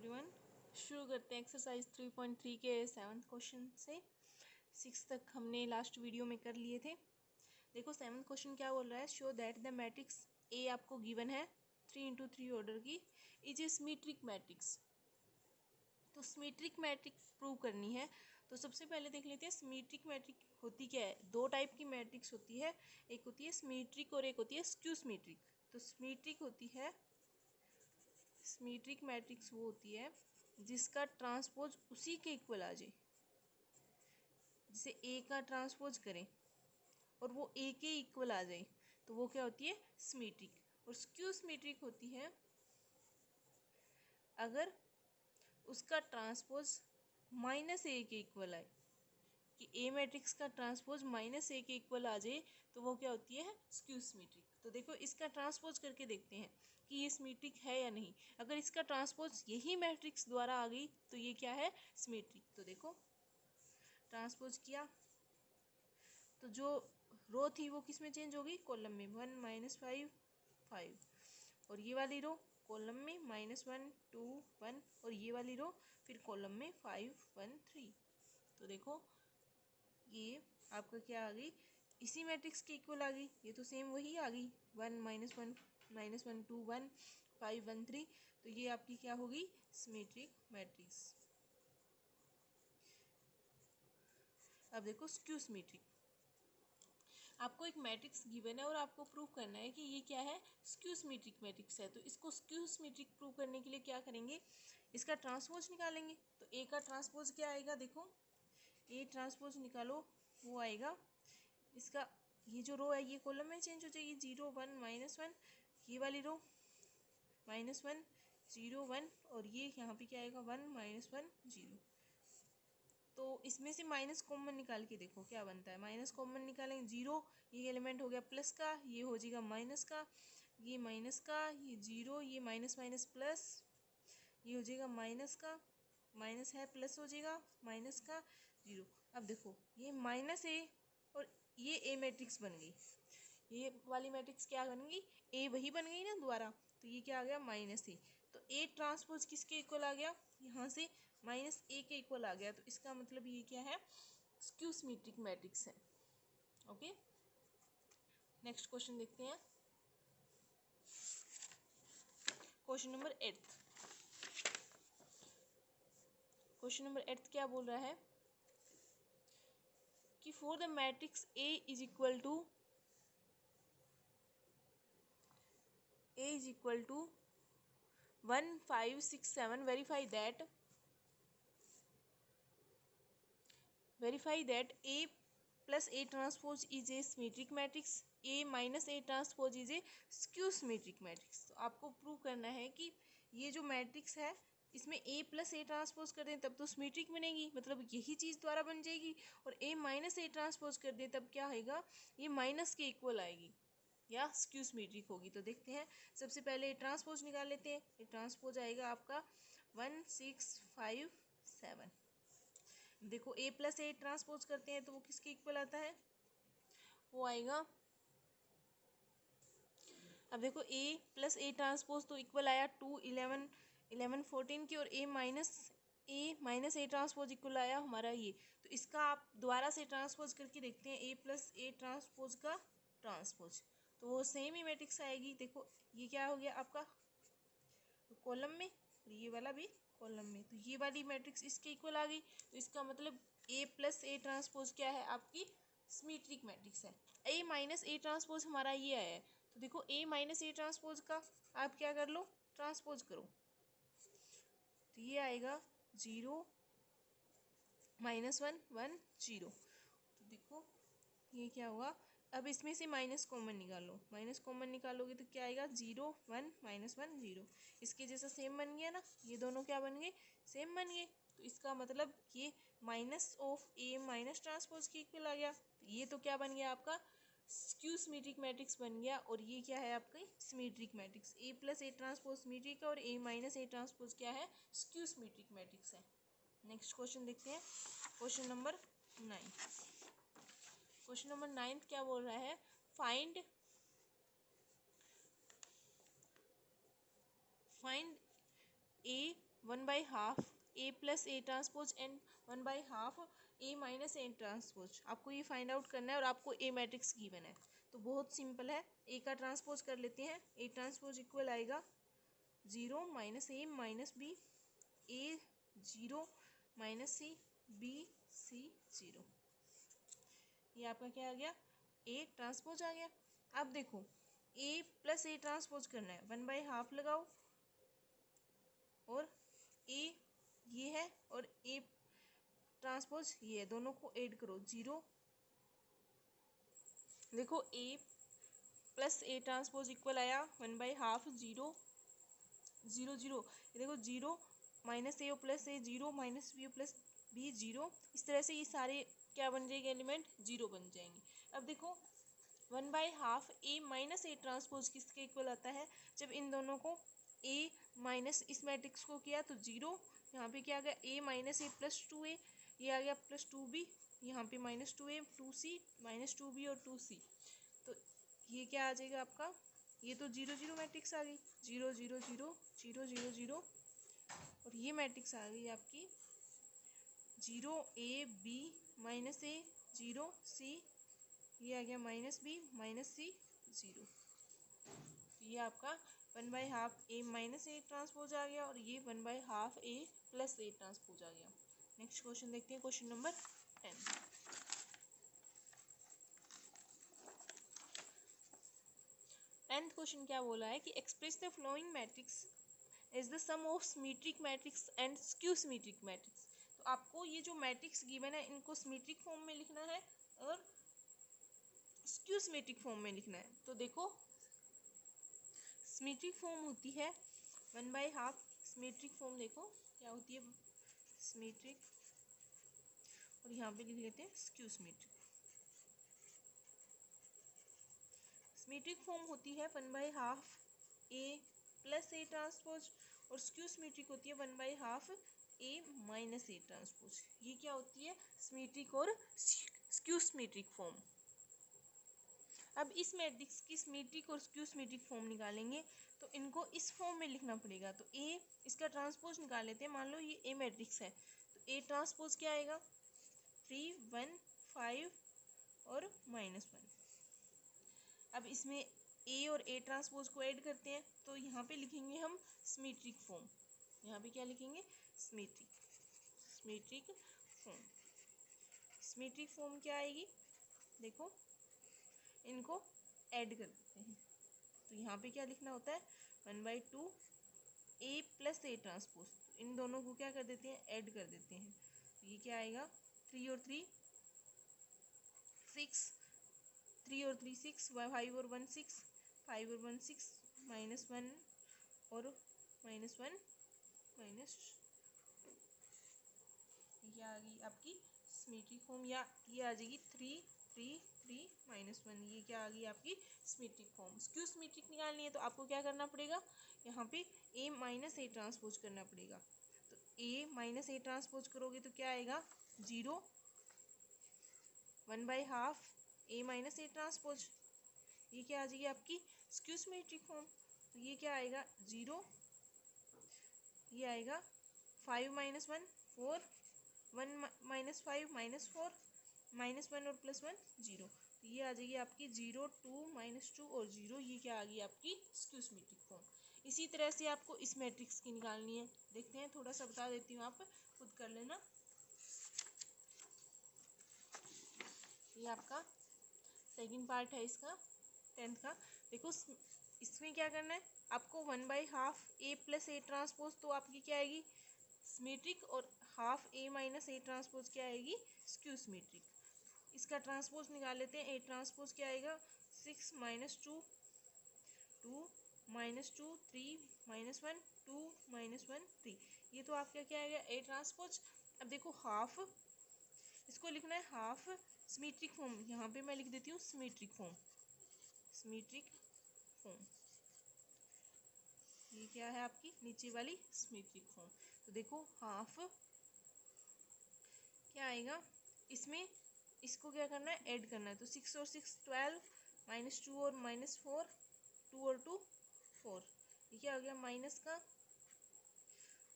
Everyone, शुरू करते हैं एक्सरसाइज 3.3 के 7th क्वेश्चन से। 6 तक हमने लास्ट वीडियो में कर लिए थे। देखो 7th क्वेश्चन क्या बोल रहा है, शो दैट द मैट्रिक्स ए आपको गिवन है 3x3 ऑर्डर की इज ए सिमेट्रिक मैट्रिक्स। तो सिमेट्रिक मैट्रिक्स प्रूव करनी है। तो सबसे पहले देख लेते हैं सिमेट्रिक मैट्रिक होती क्या है। दो टाइप की मैट्रिक्स होती है, एक होती है सिमेट्रिक और एक होती है स्क्यू सिमेट्रिक। तो सिमेट्रिक होती है, सिमेट्रिक मैट्रिक्स वो होती है जिसका ट्रांसपोज उसी के इक्वल आ जाए। जैसे ए का ट्रांसपोज करें और वो ए के इक्वल आ जाए तो वो क्या होती है, सिमेट्रिक। और स्क्यू सिमेट्रिक होती है अगर उसका ट्रांसपोज माइनस ए के इक्वल आए, कि ए मैट्रिक्स का ट्रांसपोज माइनस ए के इक्वल आ जाए तो वो क्या होती है, स्क्यू सिमेट्रिक। तो देखो इसका ट्रांसपोज करके देखते हैं कि ये सिमेट्रिक है या नहीं। अगर इसका ट्रांसपोज यही मैट्रिक्स द्वारा आ गई तो ये क्या है, सिमेट्रिक। तो देखो ट्रांसपोज किया तो जो रो थी वो किस में चेंज होगी, कॉलम में। 1 -5 5, और ये वाली रो कॉलम में -1 2 1, और ये वाली रो फिर कॉलम में 5 1 3। तो देखो ये आपका क्या आ गई, इसी मैट्रिक्स के इक्वल आ गई। ये तो सेम वही आ गई, 1 -1 2 1 5 1 3। तो ये आपकी क्या होगी, सिमेट्रिक मैट्रिक्स। अब देखो स्क्यू सिमेट्रिक। आपको एक मैट्रिक्स गिवन है और आपको प्रूव करना है कि ये क्या है, स्क्यू सिमेट्रिक मैट्रिक्स है। तो इसको स्क्यू सिमेट्रिक प्रूव करने के लिए क्या करेंगे, इसका ट्रांसपोज निकालेंगे। तो ए का ट्रांसपोज क्या आएगा, देखो ए ट्रांसपोज निकालो, वो आएगा इसका, ये जो रो है ये कॉलम में चेंज हो जाएगी, 0 1 -1, ये वाली रो -1 0 1, और ये यहाँ पे क्या आएगा 1 -1 0। तो इसमें से माइनस कॉमन निकाल के देखो क्या बनता है। माइनस कॉमन निकालेंगे, 0 ये एलिमेंट हो गया प्लस का, ये हो जाएगा माइनस का, ये माइनस का, ये 0, ये माइनस माइनस प्लस, ये हो जाएगा माइनस का, माइनस है प्लस हो जाएगा माइनस का 0। अब देखो ये माइनस ए और ये ए मैट्रिक्स बन गई, ये वाली मैट्रिक्स क्या बन गई, ए वही बन गई ना दोबारा। तो ये क्या आ गया, माइनस ए। तो ए ट्रांसपोज किसके इक्वल आ गया, यहाँ से माइनस ए के इक्वल आ गया। तो इसका मतलब ये क्या है, स्क्यू सिमेट्रिक मैट्रिक्स है। ओके, नेक्स्ट क्वेश्चन देखते हैं, क्वेश्चन नंबर 8। क्वेश्चन नंबर 8 क्या बोल रहा है कि for the matrix A is equal to 1 5 6 7 verify that A plus A transpose is a symmetric matrix, A minus A transpose is a skew symmetric matrix। तो आपको prove करना है कि ये जो मैट्रिक्स है इसमें A प्लस ए ट्रांसपोज कर दें तब तो सिमेट्रिक बनेगी, मतलब यही चीज़ द्वारा बन जाएगी। और A माइनस ए ट्रांसपोज कर दें तब क्या आएगा, ये माइनस के इक्वल आएगी या स्क्यू सिमेट्रिक होगी। तो देखते हैं, सबसे पहले ए ट्रांसपोज निकाल लेते हैं। ए ट्रांसपोज आएगा आपका 1 6 5 7। देखो ए प्लस ए ट्रांसपोज करते हैं तो वो किसके इक्वल आता है, वो आएगा, अब देखो ए प्लस ए ट्रांसपोज तो इक्वल आया 2 11 11 14 की, और ए माइनस ए ट्रांसपोज इक्वल आया हमारा ये। तो इसका आप दोबारा से ट्रांसपोज करके देखते हैं, ए प्लस ए ट्रांसपोज का ट्रांसपोज, तो वो सेम ही मैट्रिक्स आएगी। देखो ये क्या हो गया आपका कॉलम में, और ये वाला भी कॉलम में, तो ये वाली मैट्रिक्स इसके इक्वल आ गई। तो इसका मतलब ए प्लस ए ट्रांसपोज क्या है, आपकी सिमेट्रिक मैट्रिक्स है। ए माइनस ए ट्रांसपोज हमारा ये आया है, तो देखो ए माइनस ए ट्रांसपोज का आप क्या कर लो, ट्रांसपोज करो, तो ये आएगा 0 -1 1 0। तो देखो ये क्या होगा, अब इसमें से माइनस कॉमन निकालो, माइनस कॉमन निकालोगे तो क्या आएगा, 0 1 -1 0। इसके जैसा सेम बन गया ना, ये दोनों क्या बन गए, सेम बन गए। तो इसका मतलब ये minus of A minus transpose के इक्वल आ गया। तो ये तो क्या बन गया आपका, स्क्यू सिमेट्रिक मैट्रिक्स बन गया। और ये क्या है आपकी symmetric matrix, A plus A transpose symmetric है और ए माइनस ए ट्रांसपोज क्या है, स्क्यू सिमेट्रिक मैट्रिक्स है। नेक्स्ट क्वेश्चन देखते हैं, क्वेश्चन नंबर 9। क्वेश्चन नंबर 9 क्या बोल रहा है, find A 1/2 A plus A transpose and 1/2 A minus A transpose. आपको ये फाइंड आउट करना है और आपको ए मैट्रिक्स गिवन है, तो बहुत सिंपल है। ए का ट्रांसपोज कर लेते हैं। ए ट्रांसपोज इक्वल आएगा 0 माइनस ए माइनस बी, ए 0 माइनस सी, बी सी 0। ये आपका क्या आ गया, ए ट्रांसपोज आ गया। अब देखो ए प्लस ए ट्रांसपोज करना है, 1/2 लगाओ और ए ये है और ए ट्रांसपोज ये है, दोनों को ऐड करो 0। देखो ए प्लस ए ट्रांसपोज इक्वल आया 1/2 0 0 0। ये देखो 0 माइनस ए प्लस ए 0 माइनस बी प्लस बी 0। इस तरह से ये सारे क्या बन जाएंगे, एलिमेंट 0 बन जाएंगे। अब देखो 1/2 ए माइनस ए ट्रांसपोज किसके इक्वल आता है, जब इन दोनों को ए माइनस इस मैट्रिक्स को किया तो 0, यहाँ पे क्या आ गया ए माइनस ए प्लस 2a, ये आ गया प्लस 2b, यहाँ पे minus 2a 2c minus 2b और 2c। तो ये क्या आ जाएगा आपका, ये तो 0 0 मैट्रिक्स आ गई, 0 0 0 0 0 0। और ये मैट्रिक्स आ गई आपकी 0 a b minus A 0 c, ये आ गया माइनस बी माइनस सी 0। ये आपका 1/2 ए माइनस ए ट्रांसपोज आ गया और ये 1/2 ए प्लस ए ट्रांसपोज आ गया। नेक्स्ट क्वेश्चन देखते हैं, क्वेश्चन नंबर 10। 10th क्वेश्चन क्या बोला है कि express the flowing matrix is the sum of symmetric matrix and skew symmetric matrix. तो आपको ये जो मैट्रिक्स गिवन है इनको सिमेट्रिक फॉर्म में लिखना है और स्क्यू सिमेट्रिक फॉर्म में लिखना है। तो देखो सिमेट्रिक फॉर्म होती है 1/2, सिमेट्रिक फॉर्म देखो क्या होती है सिमेट्रिक, और यहाँ पे लिख लेते हैं स्क्यू सिमेट्रिक। सिमेट्रिक फॉर्म होती है 1/2 ए प्लस ए ट्रांसपोज और स्क्यू सिमेट्रिक होती है 1/2 ए माइनस ए ट्रांसपोज। ये क्या होती है, सिमेट्रिक और स्क्यू सिमेट्रिक फॉर्म। अब इस मैट्रिक्स की सिमेट्रिक और स्क्यू सिमेट्रिक फॉर्म निकालेंगे तो इनको इस फॉर्म में लिखना पड़ेगा। तो ए इसका ट्रांसपोज निकाल लेते हैं, मान लो ये ए मैट्रिक्स है तो ए ट्रांसपोज क्या आएगा 3 1 5 और -1। अब इसमें ए और ए ट्रांसपोज को ऐड करते हैं तो यहाँ पे लिखेंगे हम सिमेट्रिक फॉर्म। यहाँ पे क्या लिखेंगे, सिमेट्रिक फॉर्म। सिमेट्रिक फॉर्म क्या आएगी, देखो इनको ऐड कर देते हैं। तो यहाँ पे क्या लिखना होता है 1/2 ए प्लस ए ट्रांसपोज, तो इन दोनों को क्या कर देते हैं, ऐड कर देते हैं। तो ये क्या आएगा 3 और 3 6, 3 और 3 6, 5 और 1 6, 5 और 1 6, -1 और -1 -2। ये आ गई आपकी सिमेट्रिक फॉर्म, या ये आ जाएगी 3 3 3 -1। ये क्या आ गई आपकी सिमेट्रिक फॉर्म। स्क्यू सिमेट्रिक निकालनी है तो आपको क्या करना पड़ेगा, यहाँ पे ए माइनस ए ट्रांसपोज करना पड़ेगा। तो ए माइनस ए ट्रांसपोज करोगे तो क्या आएगा 0 1/2 ए माइनस ए ट्रांसपोज। ये क्या आ जाएगी आपकी स्क्यू सिमेट्रिक फॉर्म। तो ये क्या आएगा 0, ये आएगा 5 -1 4, 1 -5 -4, -1 और +1 0। तो ये आ जाएगी आपकी 0 2 -2 और 0। ये क्या आ गई आपकी स्क्यू सिमेट्रिक फॉर्म। इसी तरह से आपको इस मैट्रिक्स की निकालनी है। देखते हैं, थोड़ा सा बता देती हूँ, आप खुद कर लेना। ये आपका सेकंड पार्ट है इसका 10th का। देखो इसमें क्या करना है आपको 1/2 ए प्लस ए ट्रांसपोज, तो आपकी क्या आएगी सिमेट्रिक, और half A minus A transpose क्या आएगी स्क्यू सिमेट्रिक। इसका ट्रांसपोज निकाल लेते हैं। ए ट्रांसपोज क्या आएगा 6 -2 2 -2 3 -1 2 -1 3। ये तो आपका क्या आएगा ए ट्रांसपोज। अब देखो हाफ, इसको लिखना है हाफ सिमेट्रिक फॉर्म। यहाँ पे मैं लिख देती हूँ सिमेट्रिक फॉर्म, सिमेट्रिक फॉर्म। ये क्या है आपकी नीचे वाली सिमेट्रिक फॉर्म। तो देखो हाफ क्या आएगा, इसमें इसको क्या करना है ऐड करना है। तो 6 और 6 12, -2 और -4, 2 और 2 4। ये क्या हो गया माइनस का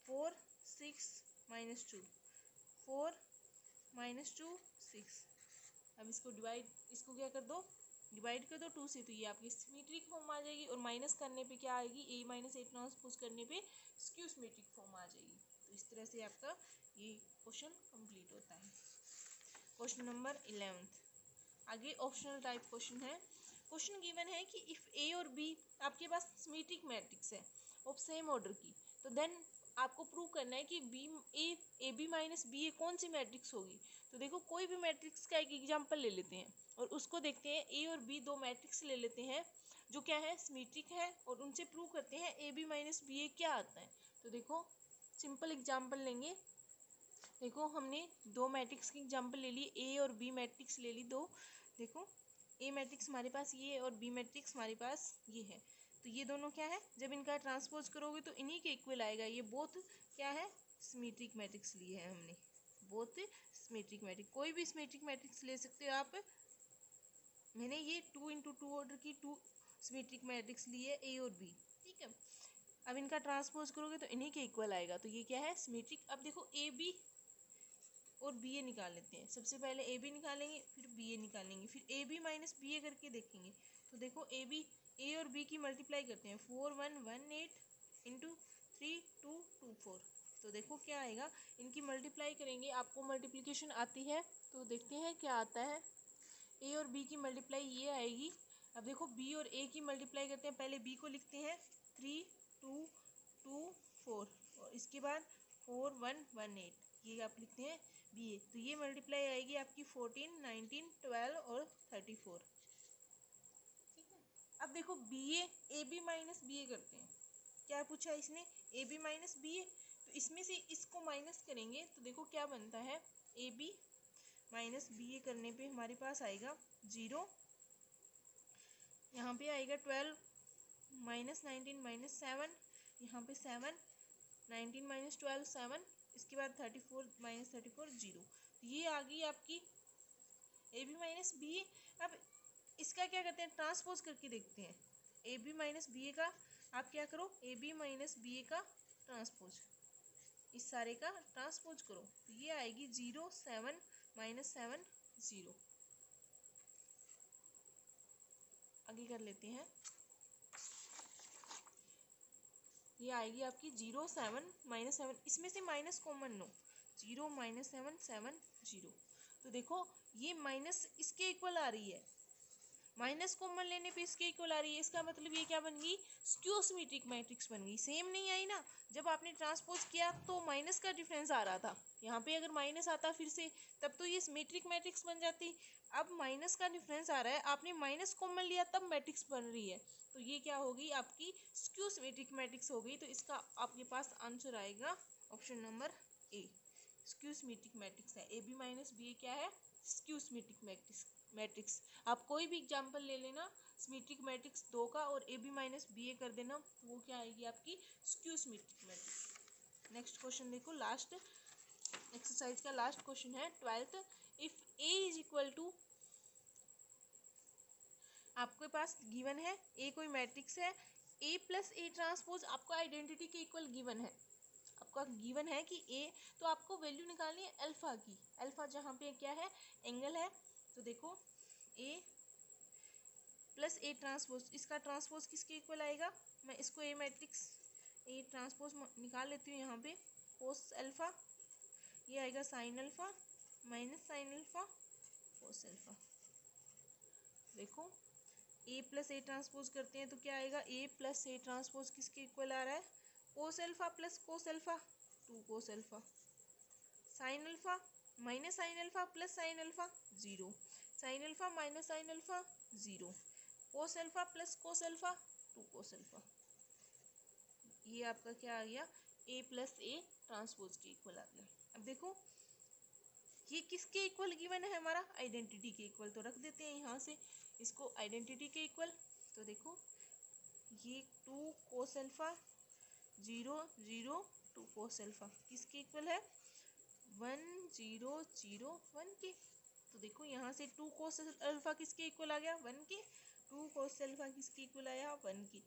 4 6 माइनस 2, 4 माइनस 2 6। अब इसको क्या कर दो, डिवाइड कर दो 2 से, तो ये आपकी सिमेट्रिक फॉर्म आ जाएगी। और माइनस करने पे क्या आएगी, ए माइनस ए ट्रांसपोज करने पे स्क्यू सिमेट्रिक फॉर्म आ जाएगी। तो इस तरह से आपका ये क्वेश्चन कंप्लीट होता है। Question number 11। आगे ऑप्शनल टाइप क्वेश्चन है। क्वेश्चन गिवन है कि इफ ए और बी आपके पास सिमेट्रिक मैट्रिक्स है ऑफ सेम ऑर्डर की, तो देन आपको प्रूव करना है कि ए बी माइनस बी ए कौन सी मैट्रिक्स होगी। तो देखो कोई भी मैट्रिक्स का एक एग्जांपल ले लेते हैं और उसको देखते हैं। ए और बी दो मैट्रिक्स ले लेते हैं जो क्या है, सिमेट्रिक है, और उनसे प्रूव करते हैं ए बी माइनस बी ए क्या आता है। तो देखो सिंपल एग्जांपल लेंगे। देखो हमने दो मैट्रिक्स की एग्जांपल ले ली, ए और बी मैट्रिक्स ले ली दो। देखो ए मैट्रिक्स हमारे पास ये है और बी मैट्रिक्स हमारे पास ये है। तो ये दोनों क्या है, जब इनका ट्रांसपोज करोगे तो इन्हीं के इक्वल आएगा। ये बोथ क्या है, सिमेट्रिक मैट्रिक्स लिए है हमने, बोथ सिमेट्रिक मैट्रिक्स। कोई भी सिमेट्रिक मैट्रिक्स ले सकते हो आप। मैंने ये 2x2 ऑर्डर की 2 सिमेट्रिक मैट्रिक्स ली है, ए और बी, ठीक है। अब इनका ट्रांसपोज करोगे तो इन्हीं के इक्वल आएगा। तो ये क्या है, सिमेट्रिक। अब देखो ए बी और बी ए निकाल लेते हैं। सबसे पहले ए बी निकालेंगे, फिर बी ए निकालेंगे, फिर ए बी माइनस बी ए करके देखेंगे। तो देखो ए और बी की मल्टीप्लाई करते हैं, 4 1 1 8 इंटू 3 2 2 4। तो देखो क्या आएगा, इनकी मल्टीप्लाई करेंगे। आपको मल्टीप्लिकेशन आती है तो देखते हैं क्या आता है। ए और बी की मल्टीप्लाई ये आएगी। अब देखो बी और ए की मल्टीप्लाई करते हैं। पहले बी को लिखते हैं 3 2 2 4, और इसके बाद 4 1 1 8, ये आप लिखते हैं बी ए। तो ये मल्टीप्लाई आएगी आपकी 14 19 12 और 34, ठीक है। अब देखो ए बी माइनस बी ए करते हैं। क्या पूछा इसने, ए बी माइनस बी ए। तो इसमें से इसको माइनस करेंगे तो देखो क्या बनता है, ए बी माइनस बी ए करने पे हमारे पास आएगा 0, यहाँ पे आएगा 12 माइनस 19 माइनस 7, यहाँ पे 7 19 माइनस 12 7, इसके बाद 34 माइनस 34 0। तो ये आ गई आपकी ए बी माइनस बी ए। अब इसका क्या करते हैं, ट्रांसपोज करके देखते हैं। ए बी माइनस बी ए का आप क्या करो, ए बी माइनस बी ए का ट्रांसपोज, इस सारे का ट्रांसपोज करो। तो ये आएगी 0 7 माइनस 7 0। आगे कर लेते हैं। ये आएगी आपकी 0 7 माइनस 7, इसमें से माइनस कॉमन लो, 0 माइनस 7 7 0। तो देखो ये माइनस इसके इक्वल आ रही है, माइनस कॉमन लेने पे इसके इक्वल आ रही है। इसका मतलब ये क्या बन गई, स्क्यू सिमेट्रिक मैट्रिक्स बन गई। सेम नहीं आई ना, जब आपने ट्रांसपोज किया तो माइनस का डिफरेंस आ रहा था, यहाँ पे अगर माइनस आता फिर से तब तो ये सिमेट्रिक मैट्रिक्स बन जाती। अब माइनस का डिफरेंस आ रहा है, आपने माइनस कॉमन लिया तब मैट्रिक्स बन रही है। तो ये क्या होगी, आपकी स्क्यू सिमेट्रिक मैट्रिक्स हो गई। तो इसका आपके पास आंसर आएगा option number A, skew symmetric matrix है। ए बी माइनस बी ए क्या है, स्क्यू सिमेट्रिक मैट्रिक्स। आप कोई भी एग्जांपल ले लेना सिमेट्रिक मैट्रिक्स 2 का और A B minus B A कर देना, तो वो क्या आएगी आपकी skew symmetric matrix. Next question देखो, लास्ट एक्सरसाइज का लास्ट क्वेश्चन है 12th। If A is equal to, आपके पास गिवन है ए कोई मैट्रिक्स है, ए प्लस ए ट्रांसपोज आपको आइडेंटिटी के इक्वल गिवन है। आपका गिवन है कि ए, तो आपको वैल्यू निकालनी है अल्फा की। अल्फा जहाँ पे क्या है, एंगल है। तो देखो ए प्लस ए ट्रांसपोज, इसका ट्रांसपोज किसके इक्वल आएगा, मैं इसको ए मैट्रिक्स ए ट्रांसपोज निकाल लेती हूँ। यहाँ पे कोस अल्फा, ये आएगा sine alpha minus sine alpha cos alpha. देखो ए प्लस ए ट्रांसपोज करते हैं तो क्या आएगा, ए प्लस ए ट्रांसपोज किसके इक्वल आ रहा है, cos alpha plus cos alpha 2 cos alpha, sine alpha minus sine alpha plus sine alpha 0, sine alpha minus sine alpha 0, cos alpha plus cos alpha 2 cos alpha. ये आपका क्या आ गया, ए plus A transpose के equal आ गया। अब देखो ये किसके इक्वल गिवन है, हमारा आइडेंटिटी के इक्वल। तो रख देते हैं यहाँ से इसको आइडेंटिटी के इक्वल। तो देखो ये 2 कोस अल्फा 0 0 2 कोस अल्फा किसके इक्वल है, 1 0 0 1 के। तो देखो यहाँ से 2 कोस अल्फा किसके इक्वल आ गया, 1 के। 2 कोस अल्फा किसके इक्वल आया, 1 की।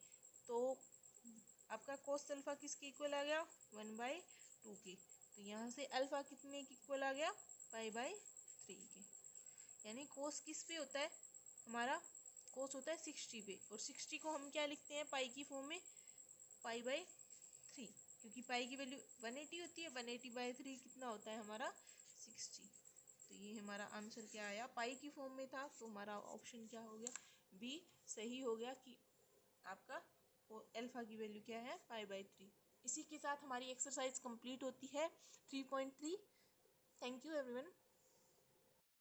तो आपका कोस अल्फा किसके इक्वल आ गया, 1/2 2 के। तो यहाँ से अल्फ़ा कितने के इक्वल आ गया, पाई/3 के। यानी कोस किस पे होता है हमारा, कोस होता है 60 पे, और 60 को हम क्या लिखते हैं पाई की फॉर्म में, पाई/3, क्योंकि पाई की वैल्यू 180 होती है, 180/3 कितना होता है हमारा 60। तो ये हमारा आंसर क्या आया, पाई की फॉर्म में था, तो हमारा ऑप्शन क्या हो गया, बी सही हो गया कि आपका अल्फ़ा की वैल्यू क्या है, पाई/3। इसी के साथ हमारी एक्सरसाइज कंप्लीट होती है 3.3। Thank you everyone.